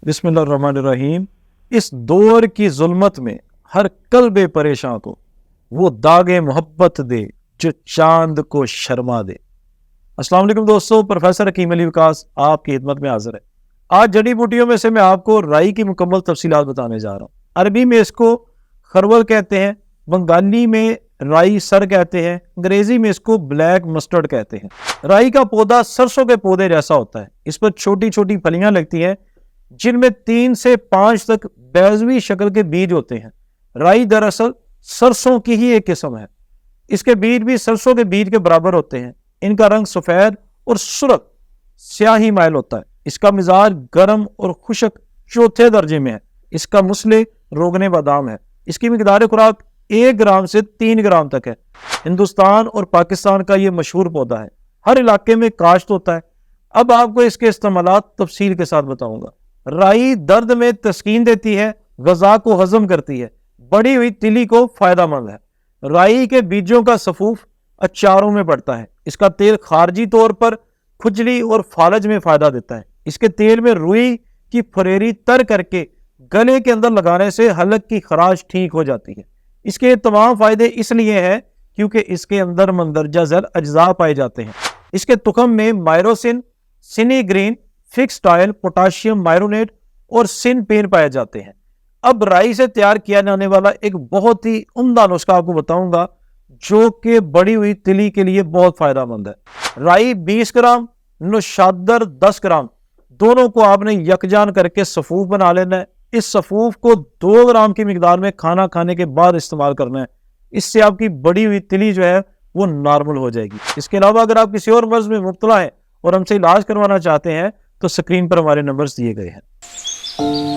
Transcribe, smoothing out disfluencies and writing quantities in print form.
बिस्मिल्लाहिर्रहमानिर्रहीम। इस दौर की जुल्मत में हर कल्ब परेशान को वो दागे मोहब्बत दे जो चांद को शर्मा दे। अस्सलाम वालेकुम दोस्तों, प्रोफेसर हकीम अली विकास आपकी खिदमत में हाजिर है। आज जड़ी बूटियों में से मैं आपको राई की मुकम्मल तफसीलात बताने जा रहा हूँ। अरबी में इसको खरवल कहते हैं, बंगाली में राई सर कहते हैं, अंग्रेजी में इसको ब्लैक मस्टर्ड कहते हैं। राई का पौधा सरसों के पौधे जैसा होता है। इस पर छोटी छोटी फलियां लगती हैं जिनमें 3 से 5 तक बैजवी शक्ल के बीज होते हैं। राई दरअसल सरसों की ही एक किस्म है। इसके बीज भी सरसों के बीज के बराबर होते हैं। इनका रंग सफेद और सुर्ख स्याही माइल होता है। इसका मिजाज गर्म और खुशक चौथे दर्जे में है। इसका मुसले रोगने बादाम है। इसकी मिकदार खुराक 1 ग्राम से 3 ग्राम तक है। हिंदुस्तान और पाकिस्तान का ये मशहूर पौधा है। हर इलाके में काश्त होता है। अब आपको इसके इस्तेमालात तफसील के साथ बताऊंगा। राई दर्द में तस्कीन देती है, गजा को हजम करती है, बड़ी हुई तिली को फायदामंद है। राई के बीजों का सफूफ अचारों में पड़ता है। इसका तेल खारजी तौर पर खुजली और फालज में फायदा देता है। इसके तेल में रुई की फरेरी तर करके गले के अंदर लगाने से हलक की खराश ठीक हो जाती है। इसके तमाम फायदे इसलिए हैं क्योंकि इसके अंदर मंदरजा झैल अज्जा पाए जाते हैं। इसके तुखम में मायरोसिन, सिनी ग्रीन, फिक्स्ड ऑयल, पोटाशियम मायरोनेट और सिन पेन पाए जाते हैं। अब राई से तैयार किया जाने वाला एक बहुत ही उम्दा नुस्खा आपको बताऊंगा जो कि बड़ी हुई तिली के लिए बहुत फायदेमंद है। राई 20 ग्राम, नुशादर 10 ग्राम, दोनों को आपने यकजान करके सफूफ बना लेना है। इस सफूफ को 2 ग्राम की मिकदार में खाना खाने के बाद इस्तेमाल करना है। इससे आपकी बड़ी हुई तिली जो है वो नॉर्मल हो जाएगी। इसके अलावा अगर आप किसी और मर्ज में मुब्तला हैं और हमसे इलाज करवाना चाहते हैं तो स्क्रीन पर हमारे नंबर्स दिए गए हैं।